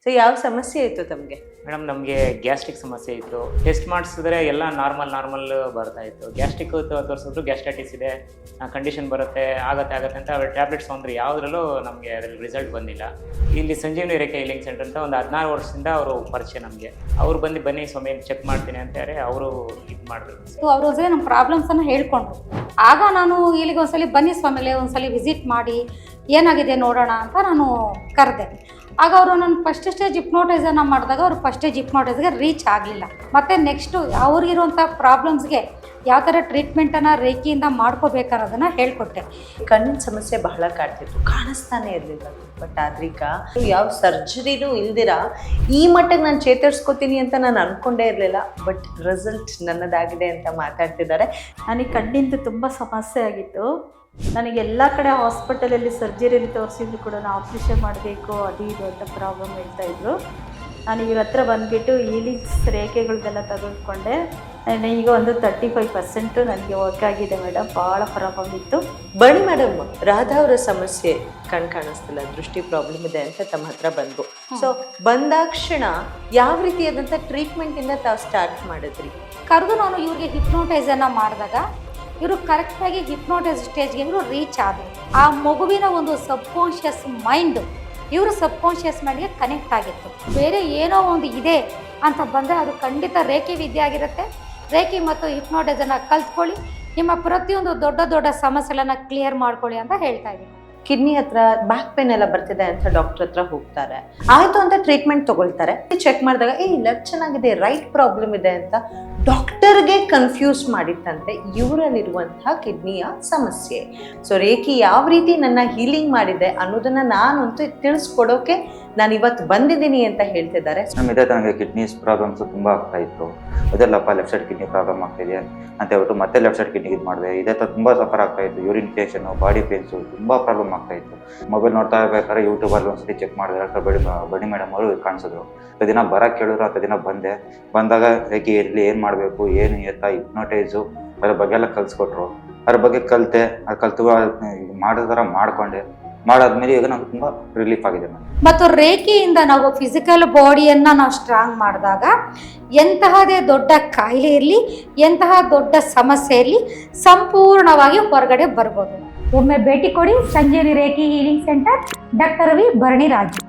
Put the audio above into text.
So ಯಾವ ಸಮಸ್ಯೆ ಇತ್ತು ತಮಗೆ? ಮೇಡಮ್ ನಮಗೆ ಗ್ಯಾಸ್ಟ್ರಿಕ್ ಸಮಸ್ಯೆ ಇತ್ತು. ಟೆಸ್ಟ್ ಮಾಡಿಸಿದ್ರೆ ಎಲ್ಲ ನಾರ್ಮಲ್ ಬರ್ತಾ ಇತ್ತು. ಗ್ಯಾಸ್ಟ್ರಿಕ್ ತೋರಿಸಿದ್ರು ಗ್ಯಾಸ್ಟ್ರೈಟಿಸ್ ಇದೆ, ಕಂಡೀಷನ್ ಬರುತ್ತೆ ಆಗತ್ತೆ ಅಂತ ಅವ್ರ ಟ್ಯಾಬ್ಲೆಟ್ಸ್ ತೊಗೊಂಡ್ರೆ ಯಾವುದ್ರಲ್ಲೂ ನಮಗೆ ಅದ್ರಲ್ಲಿ ರಿಸಲ್ಟ್ ಬಂದಿಲ್ಲ. ಇಲ್ಲಿ ಸಂಜೀವಿನಿ ರೇಖಾ ಹೀಲಿಂಗ್ ಸೆಂಟರ್ ಅಂತ ಒಂದು 16 ವರ್ಷದಿಂದ ಅವರು ಪರಿಚಯ ನಮಗೆ. ಅವ್ರು ಬನ್ನಿ ಸ್ವಾಮಿ ಚೆಕ್ ಮಾಡ್ತೀನಿ ಅಂತಾರೆ. ಅವರು ಇದು ಮಾಡಿದ್ರು. ಅವರು ಒಂದ್ಸಲ ನಮ್ಮ ಪ್ರಾಬ್ಲಮ್ಸನ್ನು ಹೇಳ್ಕೊಂಡ್ರು. ಆಗ ನಾನು ಇಲ್ಲಿಗೆ ಒಂದ್ಸಲಿ ಬನ್ನಿ ಸ್ವಾಮಿಗಳೇ ಒಂದ್ಸಲಿ ವಿಸಿಟ್ ಮಾಡಿ ಏನಾಗಿದೆ ನೋಡೋಣ ಅಂತ ನಾನು ಕರೆದೆ. ಆಗ ಅವರು ನಾನು ಫಸ್ಟ್ ಸ್ಟೇಜ್ ಹಿಪ್ನೋಟೈಸನ್ನು ಮಾಡಿದಾಗ ಅವರು ಫಸ್ಟ್ ಸ್ಟೇಜ್ ಹಿಪ್ನೋಟೈಸ್ಗೆ ರೀಚ್ ಆಗಲಿಲ್ಲ. ಮತ್ತು ನೆಕ್ಸ್ಟು ಅವ್ರಿಗಿರುವಂಥ ಪ್ರಾಬ್ಲಮ್ಸ್ಗೆ ಯಾವ ಥರ ಟ್ರೀಟ್ಮೆಂಟನ್ನು ರೇಖೆಯಿಂದ ಮಾಡ್ಕೋಬೇಕನ್ನೋದನ್ನು ಹೇಳ್ಕೊಟ್ಟೆ. ಕಣ್ಣಿನ ಸಮಸ್ಯೆ ಬಹಳ ಕಾಡ್ತಿತ್ತು, ಕಾಣಿಸ್ತಾನೆ ಇರಲಿಲ್ಲ. ಬಟ್ ಆದ್ರೀಗ ಯಾವ ಸರ್ಜರಿನೂ ಇಲ್ದಿರ ಈ ಮಟ್ಟಿಗೆ ನಾನು ಚೇತರಿಸ್ಕೋತೀನಿ ಅಂತ ನಾನು ಅಂದ್ಕೊಂಡೇ ಇರಲಿಲ್ಲ. ಬಟ್ ರಿಸಲ್ಟ್ ನನ್ನದಾಗಿದೆ ಅಂತ ಮಾತಾಡ್ತಿದ್ದಾರೆ. ನನಗೆ ಕಣ್ಣಿಂದು ತುಂಬ ಸಮಸ್ಯೆ ಆಗಿತ್ತು. ನನಗೆ ಎಲ್ಲ ಕಡೆ ಹಾಸ್ಪಿಟಲಲ್ಲಿ ಸರ್ಜರಿಯಲ್ಲಿ ತೋರಿಸಿದ್ರು ಕೂಡ ಆಪ್ರೇಷನ್ ಮಾಡಬೇಕು ಅದು ಇದು ಅಂತ ಪ್ರಾಬ್ಲಮ್ ಹೇಳ್ತಾಯಿದ್ರು. ನಾನು ಇವ್ರ ಹತ್ರ ಬಂದುಬಿಟ್ಟು ಹೀಲಿಂಗ್ಸ್ ರೇಖೆಗಳದೆಲ್ಲ ತೆಗೆದುಕೊಂಡೆ. ಈಗ ಒಂದು 35% ನನಗೆ ವರ್ಕ್ ಆಗಿದೆ ಮೇಡಮ್. ಭಾಳ ಪ್ರಾಬ್ಲಮ್ ಇತ್ತು. ಬನ್ನಿ ಮೇಡಮ್, ರಾಧಾ ಅವರ ಸಮಸ್ಯೆ ಕಣ್ ಕಾಣಿಸ್ತಿಲ್ಲ, ದೃಷ್ಟಿ ಪ್ರಾಬ್ಲಮ್ ಇದೆ ಅಂತ ತಮ್ಮ ಹತ್ರ ಬಂದ್ವು. ಸೊ ಬಂದಾಕ್ಷಣ ಯಾವ ರೀತಿಯಾದಂಥ ಟ್ರೀಟ್ಮೆಂಟಿಂದ ತಾವು ಸ್ಟಾರ್ಟ್ ಮಾಡಿದ್ರಿ? ಕರೆದು ನಾನು ಇವ್ರಿಗೆ ಹಿಪ್ನೋಟೈಸನ್ನು ಮಾಡಿದಾಗ ಇವರು ಕರೆಕ್ಟಾಗಿ ಹಿಪ್ನೋಟೈಸ್ ಸ್ಟೇಜ್ಗೆ ಇವರು ರೀಚ್ ಆದರು. ಆ ಮಗುವಿನ ಒಂದು ಸಬ್ಕಾನ್ಷಿಯಸ್ ಮೈಂಡು ಇವರು ಸಬ್ಕಾನ್ಷಿಯಸ್ ಮೈಂಡ್ಗೆ ಕನೆಕ್ಟ್ ಆಗಿತ್ತು. ಬೇರೆ ಏನೋ ಒಂದು ಇದೆ ಅಂತ ಬಂದರೆ ಅದು ಖಂಡಿತ ರೇಖೆ ವಿದ್ಯೆ ಆಗಿರುತ್ತೆ. ರೇಖೆ ಮತ್ತು ಹಿಪ್ನೋಟೈಸನ್ನು ಕಲ್ತ್ಕೊಳ್ಳಿ, ನಿಮ್ಮ ಪ್ರತಿಯೊಂದು ದೊಡ್ಡ ಸಮಸ್ಯೆಗಳನ್ನು ಕ್ಲಿಯರ್ ಮಾಡ್ಕೊಳ್ಳಿ ಅಂತ ಹೇಳ್ತಾ ಇದ್ದೀನಿ. ಕಿಡ್ನಿ ಹತ್ರ ಬ್ಯಾಕ್ ಪೇನ್ ಎಲ್ಲ ಬರ್ತಿದೆ ಅಂತ ಡಾಕ್ಟರ್ ಹತ್ರ ಹೋಗ್ತಾರೆ, ಆಯಿತು ಅಂತ ಟ್ರೀಟ್ಮೆಂಟ್ ತಗೊಳ್ತಾರೆ. ಚೆಕ್ ಮಾಡಿದಾಗ ಲೆಫ್ಟ್ ಚೆನ್ನಾಗಿದೆ, ರೈಟ್ ಪ್ರಾಬ್ಲಮ್ ಇದೆ ಅಂತ ಡಾಕ್ಟರ್ಗೆ ಕನ್ಫ್ಯೂಸ್ ಮಾಡಿತ್ತಂತೆ ಇವರಲ್ಲಿರುವಂತಹ ಕಿಡ್ನಿಯ ಸಮಸ್ಯೆ. ಸೊ ರೇಖೆ ಯಾವ ರೀತಿ ನನ್ನ ಹೀಲಿಂಗ್ ಮಾಡಿದೆ ಅನ್ನೋದನ್ನ ನಾನಂತೂ ತಿಳಿಸ್ಕೊಡೋಕೆ ನಾನು ಇವತ್ತು ಬಂದಿದ್ದೀನಿ ಅಂತ ಹೇಳ್ತಿದ್ದಾರೆ. ಇದೇ ನನಗೆ ಕಿಡ್ನೀಸ್ ಪ್ರಾಬ್ಲಮ್ಸು ತುಂಬ ಆಗ್ತಾ ಇತ್ತು. ಅದೆಲ್ಲಪ್ಪ ಲೆಫ್ಟ್ ಸೈಡ್ ಕಿಡ್ನಿ ಪ್ರಾಬ್ಲಮ್ ಆಗ್ತಾಯಿದೆ ಅಂತ ಹೇಳ್ಬಿಟ್ಟು ಮತ್ತೆ ಲೆಫ್ಟ್ ಸೈಡ್ ಕಿಡ್ನಿಗೆ ಇದು ಮಾಡಿದೆ. ಇದೇ ಥರ ತುಂಬ ಸಫರ್ ಆಗ್ತಾ ಇತ್ತು. ಯೂರಿನ್ ಇನ್ಫೆಕ್ಷನು, ಬಾಡಿ ಪೇನ್ಸು ತುಂಬ ಪ್ರಾಬ್ಲಮ್ ಆಗ್ತಾ ಇತ್ತು. ಮೊಬೈಲ್ ನೋಡ್ತಾ ಇರ್ಬೇಕಾದ್ರೆ ಯೂಟ್ಯೂಬಲ್ಲಿ ಒಂದ್ಸತಿ ಚೆಕ್ ಮಾಡಿದೆ. ಡಾಕ್ಟರ್ ಬಡಿ ಮೇಡಮ್ ಅವರು ಕಾಣಿಸಿದ್ರು. ದಿನ ಬರೋಕ್ಕೆ ಕೇಳಿದ್ರು, ಅಂತ ದಿನ ಬಂದಾಗ ರೇಖೆ ಇರಲಿ ಏನು ಮಾಡಬೇಕು ಏನು ಎತ್ತ ಹಿಪ್ನೋಟೈಸು ಅದ್ರ ಬಗ್ಗೆ ಎಲ್ಲ ಕಲಿಸ್ಕೊಟ್ರು. ಅದ್ರ ಬಗ್ಗೆ ಕಲಿತೆ. ಅದು ಕಲಿತು ಮಾಡೋ ಥರ ಮಾಡಾದ್ಮೇಲೆ ಈಗ ನಮ್ಗೆ ತುಂಬ ರಿಲೀಫ್ ಆಗಿದೆ. ಮತ್ತು ರೇಖೆಯಿಂದ ನಾವು ಫಿಸಿಕಲ್ ಬಾಡಿಯನ್ನು ನಾವು ಸ್ಟ್ರಾಂಗ್ ಮಾಡಿದಾಗ ಎಂತಹದೇ ದೊಡ್ಡ ಕಾಯಿಲೆ ಇರಲಿ, ಎಂತಹ ದೊಡ್ಡ ಸಮಸ್ಯೆ ಇರಲಿ ಸಂಪೂರ್ಣವಾಗಿ ಹೊರಗಡೆ ಬರ್ಬೋದು. ಒಮ್ಮೆ ಭೇಟಿ ಕೊಡಿ ಸಂಜೀವಿನಿ ರೇಖೆ ಹೀಲಿಂಗ್ ಸೆಂಟರ್, ಡಾಕ್ಟರ್ ವಿ ಭರಣಿ ರಾಜು.